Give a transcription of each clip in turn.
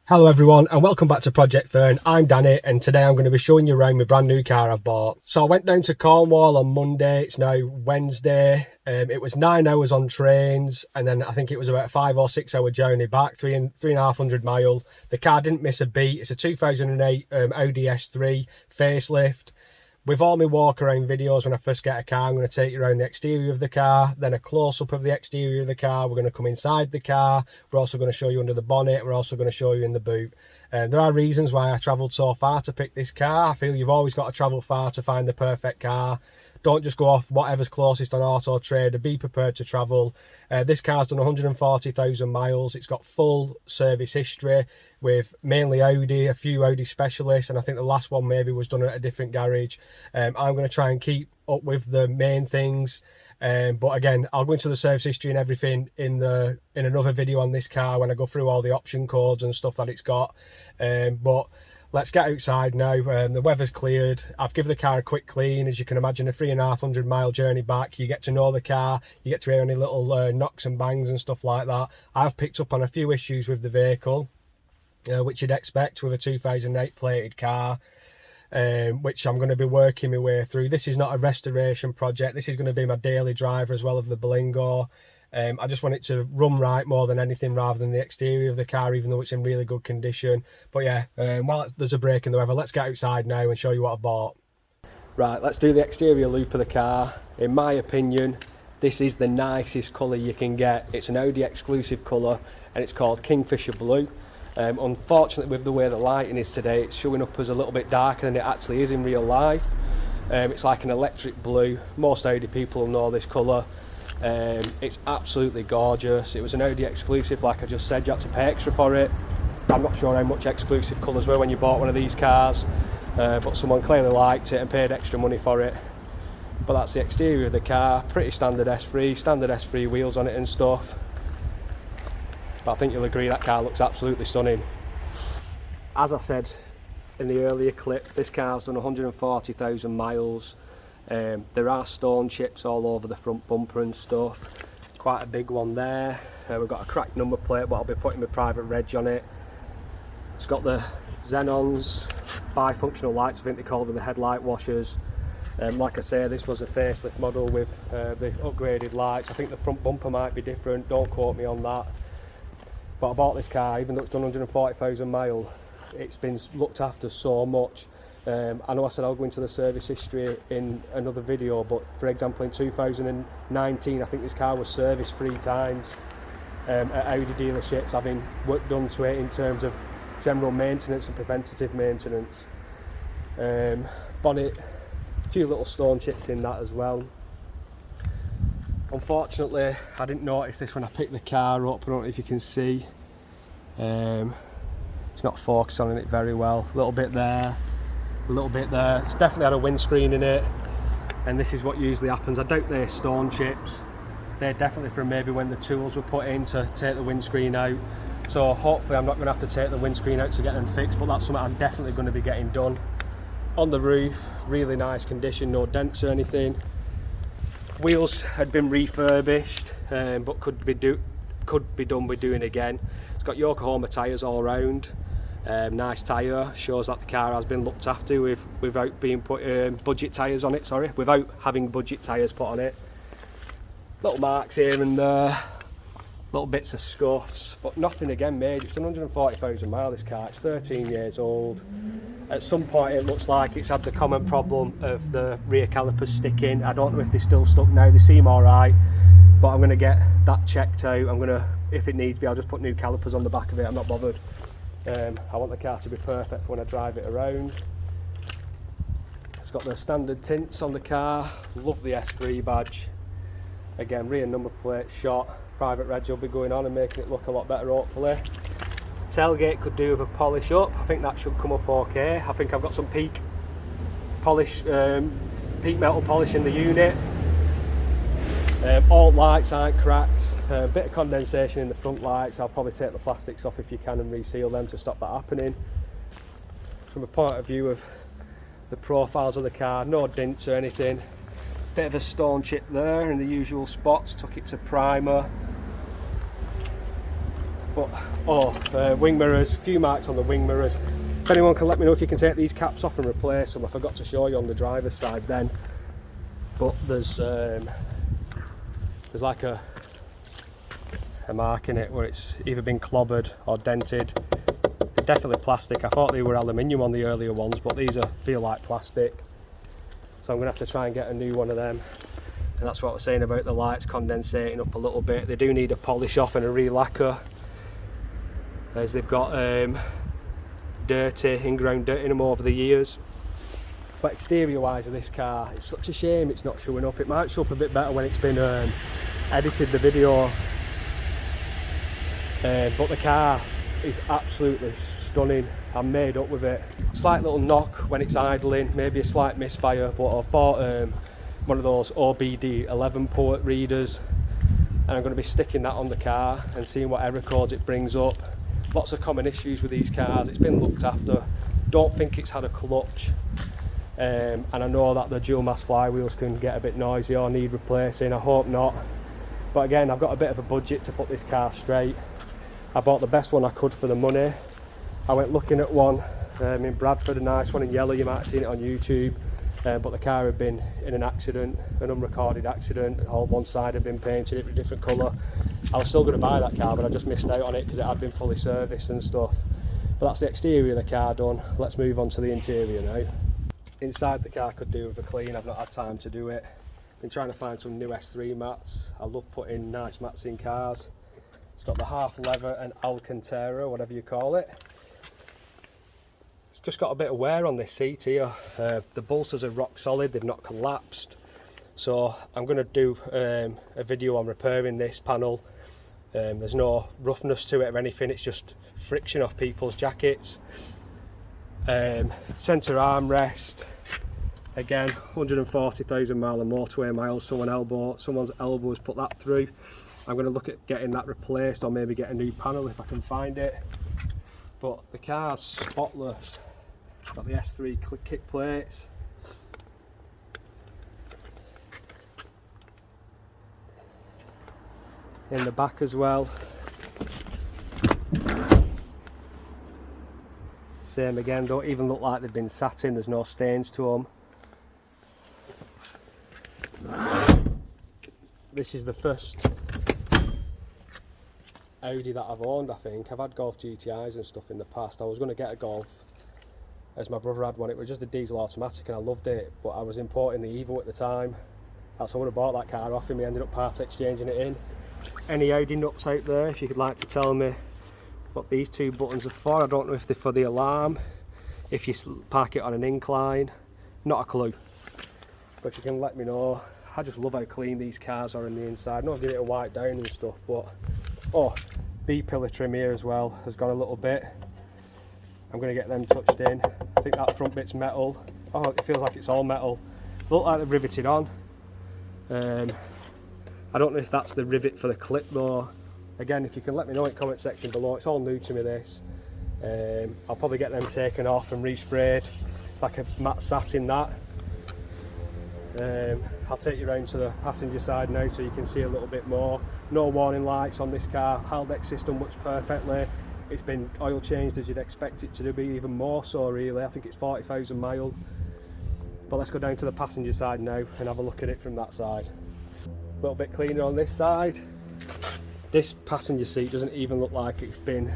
Hello everyone and welcome back to Project Fern. I'm Danny and today I'm going to be showing you around my brand new car I've bought. So I went down to Cornwall on Monday, it's now Wednesday. It was 9 hours on trains and then I think it was about a 5 or 6 hour journey back, 3,500 miles. The car didn't miss a beat. It's a 2008 Audi S3 facelift. With all my walk around videos when I first get a car, I'm going to take you around the exterior of the car, then a close-up of the exterior of the car. We're going to come inside the car. We're also going to show you under the bonnet. We're also going to show you in the boot. There are reasons why I travelled so far to pick this car. I feel you've always got to travel far to find the perfect car. Don't just go off whatever's closest on Auto Trader. Be prepared to travel. This car's done 140,000 miles. It's got full service history with mainly Audi, a few Audi specialists, and I think the last one maybe was done at a different garage. I'm going to try and keep up with the main things. But again, I'll go into the service history and everything in another video on this car when I go through all the option codes and stuff that it's got. But let's get outside now. The weather's cleared. I've given the car a quick clean. As you can imagine, a 3,500 mile journey back. You get to know the car. You get to hear any little knocks and bangs and stuff like that. I've picked up on a few issues with the vehicle, which you'd expect with a 2008 plated car. Which I'm going to be working my way through. This is not a restoration project. This is going to be my daily driver as well of the Berlingo. I just want it to run right more than anything rather than the exterior of the car, even though it's in really good condition. But yeah, while there's a break in the weather, let's get outside now and show you what I've bought. Right, let's do the exterior loop of the car. In my opinion, this is the nicest colour you can get. It's an Audi exclusive colour and it's called Kingfisher Blue. Unfortunately, with the way the lighting is today, it's showing up as a little bit darker than it actually is in real life. It's like an electric blue. Most Audi people will know this colour. It's absolutely gorgeous. It was an Audi exclusive, like I just said. You had to pay extra for it. I'm not sure how much exclusive colours were when you bought one of these cars, but someone clearly liked it and paid extra money for it. But that's the exterior of the car. Pretty standard S3 wheels on it and stuff. But I think you'll agree that car looks absolutely stunning. As I said in the earlier clip, this car's done 140,000 miles. There are stone chips all over the front bumper and stuff. Quite a big one there. We've got a cracked number plate, but I'll be putting my private reg on it. It's got the Xenons, bifunctional lights, I think they call them the headlight washers. Like I say, this was a facelift model with the upgraded lights. I think the front bumper might be different, don't quote me on that. But I bought this car, even though it's done 140,000 miles, it's been looked after so much. I know I said I'll go into the service history in another video, but for example in 2019 I think this car was serviced 3 times at Audi dealerships, having work done to it in terms of general maintenance and preventative maintenance. Bonnet, a few little stone chips in that as well. Unfortunately, I didn't notice this when I picked the car up. I don't know if you can see. It's not focused on it very well. A little bit there, a little bit there. It's definitely had a windscreen in it, and this is what usually happens. I doubt they're stone chips. They're definitely from maybe when the tools were put in to take the windscreen out. So hopefully I'm not going to have to take the windscreen out to get them fixed, but that's something I'm definitely going to be getting done. On the roof, really nice condition, no dents or anything. Wheels had been refurbished, but could be done with doing again. It's got Yokohama tyres all around. Nice tyre, shows that the car has been looked after without being put budget tyres on it. Sorry, without having budget tyres put on it. Little marks here and there, little bits of scuffs, but nothing again major. It's done 140,000 miles. This car, it's 13 years old. At some point it looks like it's had the common problem of the rear calipers sticking. I don't know if they're still stuck now, they seem alright, but I'm going to get that checked out. I'm going to, if it needs be, I'll just put new calipers on the back of it, I'm not bothered. I want the car to be perfect for when I drive it around. It's got the standard tints on the car, love the S3 badge. Again, rear number plate shot, private reg will be going on and making it look a lot better hopefully. Tailgate could do with a polish up. I think that should come up okay. I think I've got some peak polish, peak metal polish in the unit. All lights aren't cracked. A bit of condensation in the front lights. I'll probably take the plastics off if you can and reseal them to stop that happening. From a point of view of the profiles of the car, no dents or anything. Bit of a stone chip there in the usual spots. Took it to primer. But wing mirrors, a few marks on the wing mirrors. If anyone can let me know if you can take these caps off and replace them. I forgot to show you on the driver's side then, but there's like a mark in it where it's either been clobbered or dented. They're definitely plastic. I thought they were aluminium on the earlier ones, but these feel like plastic, so I'm gonna have to try and get a new one of them. And that's what I was saying about the lights condensating up a little bit. They do need a polish off and a re-lacquer, as they've got ingrown dirt in them over the years. But exterior wise of this car, it's such a shame it's not showing up. It might show up a bit better when it's been edited, the video. But the car is absolutely stunning. I'm made up with it. Slight little knock when it's idling, maybe a slight misfire, but I've bought one of those OBD 11 port readers, and I'm going to be sticking that on the car and seeing what error codes it brings up. Lots of common issues with these cars. It's been looked after. Don't think it's had a clutch, and I know that the dual mass flywheels can get a bit noisy or need replacing. I hope not, but again, I've got a bit of a budget to put this car straight. I bought the best one I could for the money. I went looking at one in Bradford, a nice one in yellow. You might have seen it on YouTube, but the car had been in an accident, an unrecorded accident. One side had been painted a different colour. I was still going to buy that car, but I just missed out on it because it had been fully serviced and stuff. But that's the exterior of the car done. Let's move on to the interior now. Inside the car could do with a clean. I've not had time to do it. Been trying to find some new S3 mats. I love putting nice mats in cars. It's got the half leather and Alcantara, whatever you call it. It's just got a bit of wear on this seat here. The bolsters are rock solid, they've not collapsed. So I'm going to do a video on repairing this panel. There's no roughness to it or anything, it's just friction off people's jackets. Centre armrest, again 140,000 mile of motorway miles, someone's elbow has put that through. I'm going to look at getting that replaced, or maybe get a new panel if I can find it. But the car's spotless. Got the S3 kick plates. In the back as well. Same again, don't even look like they've been satin, there's no stains to them. This is the first Audi that I've owned, I think. I've had Golf GTIs and stuff in the past. I was going to get a Golf, as my brother had one. It was just a diesel automatic and I loved it, but I was importing the Evo at the time. That's why I would have bought that car off him. He ended up part exchanging it in. Any Audi nuts out there, if you could like to tell me what these two buttons are for. I don't know if they're for the alarm, if you park it on an incline, not a clue. But if you can let me know. I just love how clean these cars are on the inside. I know I've given it a wipe down and stuff, but B-pillar trim here as well has got a little bit. I'm going to get them touched in. I think that front bit's metal. Oh, it feels like it's all metal. Look like they're riveted on. I don't know if that's the rivet for the clip though. Again, if you can let me know in the comment section below. It's all new to me, this. I'll probably get them taken off and resprayed. It's like a matte satin, that. I'll take you around to the passenger side now so you can see a little bit more. No warning lights on this car. Haldex system works perfectly. It's been oil changed as you'd expect it to be, even more so really. I think it's 40,000 miles. But let's go down to the passenger side now and have a look at it from that side. A little bit cleaner on this side. This passenger seat doesn't even look like it's been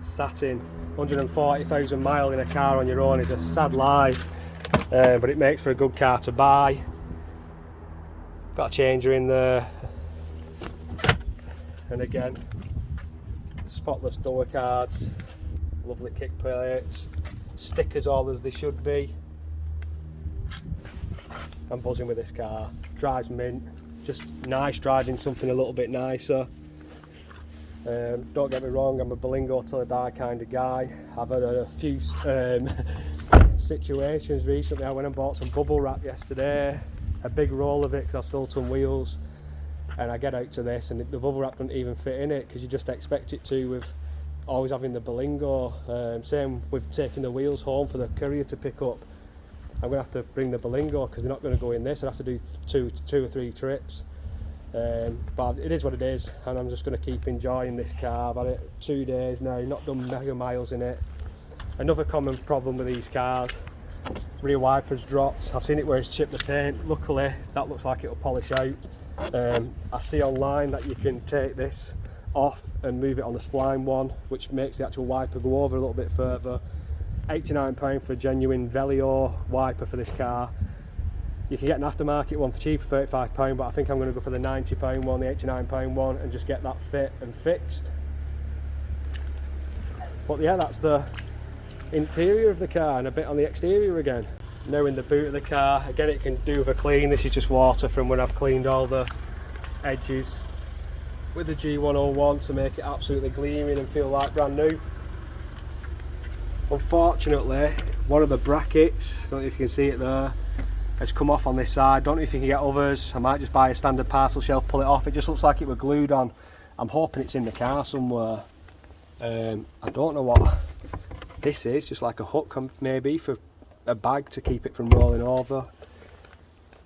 satin. 140,000 miles in a car on your own is a sad life. But it makes for a good car to buy. Got a changer in there, and again spotless door cards, lovely kick plates, stickers all as they should be. I'm buzzing with this car, drives mint, just nice driving something a little bit nicer. Don't get me wrong, I'm a Berlingo till I die kind of guy. I've had a few situations recently. I went and bought some bubble wrap yesterday, a big roll of it because I've sold some wheels, and I get out to this and the bubble wrap doesn't even fit in it because you just expect it to with always having the Berlingo. Same with taking the wheels home for the courier to pick up. I'm going to have to bring the Berlingo because they're not going to go in this. I'd have to do two or three trips. but it is what it is, and I'm just going to keep enjoying this car. I've had it 2 days now, not done mega miles in it. Another common problem with these cars, rear wipers dropped. I've seen it where it's chipped the paint. Luckily that looks like it'll polish out. I see online that you can take this off and move it on the spline one, which makes the actual wiper go over a little bit further. £89 for a genuine Velio wiper for this car. You can get an aftermarket one for cheaper, £35, but I think I'm going to go for the £90 one, the £89 one, and just get that fit and fixed. But yeah, that's the interior of the car, and a bit on the exterior again. Now in the boot of the car, again it can do with a clean. This is just water from when I've cleaned all the edges with the G101 to make it absolutely gleaming and feel like brand new. Unfortunately, one of the brackets, don't know if you can see it there, has come off on this side. Don't know if you can get others. I might just buy a standard parcel shelf, pull it off. It just looks like it was glued on. I'm hoping it's in the car somewhere. I don't know what this is, just like a hook maybe for a bag to keep it from rolling over.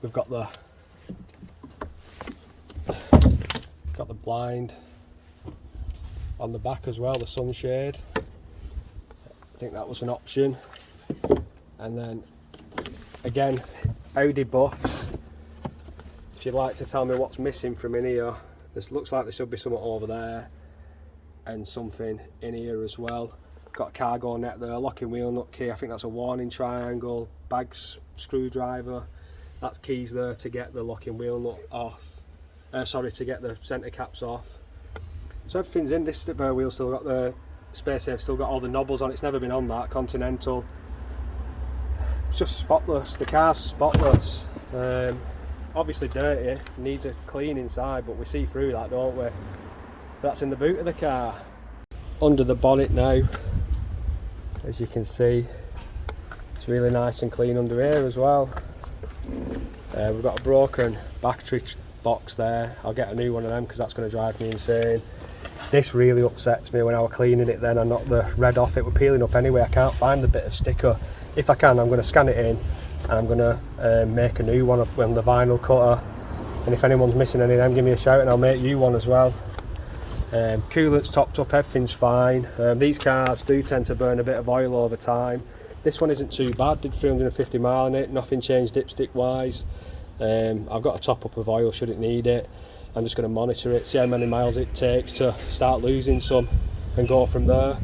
We've got the blind on the back as well, the sunshade. I think that was an option. And then again, Audi buffs. If you'd like to tell me what's missing from in here, this looks like there should be something over there and something in here as well. Got a cargo net there, locking wheel nut key, I think that's a warning triangle, bags, screwdriver, that's keys there to get the locking wheel nut off, to get the centre caps off. So everything's in. This spare wheel still got the space safe, still got all the knobbles on, it's never been on that, Continental. It's just spotless, the car's spotless. Obviously dirty, needs a clean inside, but we see through that, don't we? That's in the boot of the car. Under the bonnet now, as you can see, it's really nice and clean under here as well. We've got a broken battery box there. I'll get a new one of them because that's going to drive me insane. This really upsets me. When I was cleaning it then, I knocked the red off. It was peeling up anyway. I can't find the bit of sticker. If I can, I'm going to scan it in and I'm going to make a new one on the vinyl cutter. And if anyone's missing any of them, give me a shout and I'll make you one as well. Coolant's topped up, everything's fine. These cars do tend to burn a bit of oil over time. This one isn't too bad, did 350 mile in it, nothing changed dipstick wise. I've got a top up of oil should it need it. I'm just going to monitor it, see how many miles it takes to start losing some and go from there.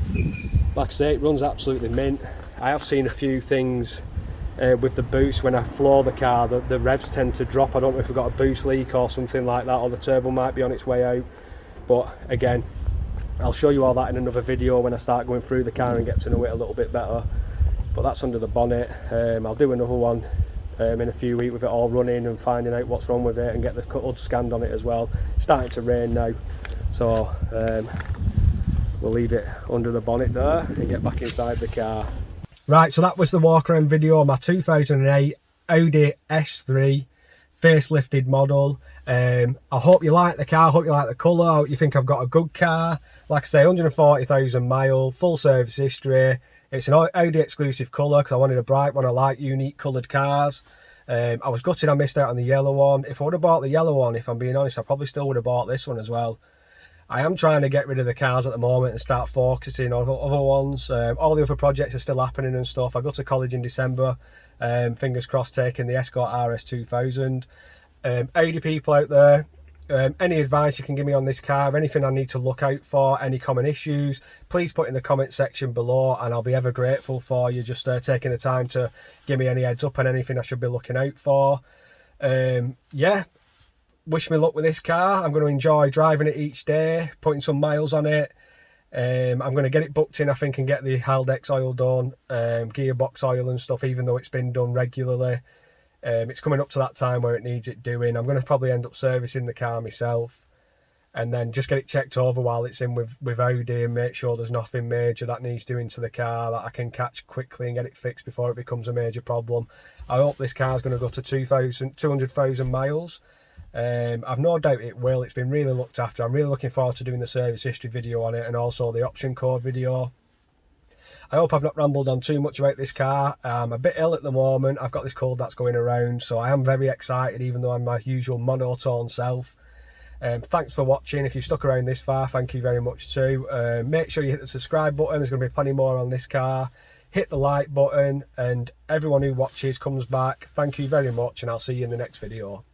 Like I say, it runs absolutely mint. I have seen a few things with the boost. When I floor the car, the revs tend to drop. I don't know if we've got a boost leak or something like that, or the turbo might be on its way out. But again, I'll show you all that in another video when I start going through the car and get to know it a little bit better. But that's under the bonnet. I'll do another one in a few weeks with it all running and finding out what's wrong with it and get the HUD scanned on it as well. It's starting to rain now, so we'll leave it under the bonnet there and get back inside the car. Right, so that was the walk around video on my 2008 Audi S3 facelifted model. I hope you like the car, I hope you like the colour, I hope you think I've got a good car. Like I say, 140,000 mile, full service history. It's an Audi exclusive colour because I wanted a bright one. I like unique coloured cars. I was gutted I missed out on the yellow one. If I would have bought the yellow one, if I'm being honest, I probably still would have bought this one as well. I am trying to get rid of the cars at the moment and start focusing on other ones. All the other projects are still happening and stuff. I go to college in December, fingers crossed, taking the Escort RS 2000. Audi people out there, any advice you can give me on this car, anything I need to look out for, any common issues, please put in the comment section below and I'll be ever grateful for you just taking the time to give me any heads up on anything I should be looking out for. Yeah, wish me luck with this car. I'm going to enjoy driving it each day, putting some miles on it. I'm going to get it booked in, I think, and get the Haldex oil done, gearbox oil and stuff, even though it's been done regularly. It's coming up to that time where it needs it doing. I'm going to probably end up servicing the car myself and then just get it checked over while it's in with Audi and make sure there's nothing major that needs doing to the car that I can catch quickly and get it fixed before it becomes a major problem. I hope this car's going to go to 200,000 miles. I've no doubt it will. It's been really looked after. I'm really looking forward to doing the service history video on it and also the option code video. I hope I've not rambled on too much about this car. I'm a bit ill at the moment. I've got this cold that's going around, so I am very excited even though I'm my usual monotone self. Thanks for watching. If you've stuck around this far, thank you very much too. Make sure you hit the subscribe button. There's going to be plenty more on this car. Hit the like button, and everyone who watches comes back. Thank you very much, and I'll see you in the next video.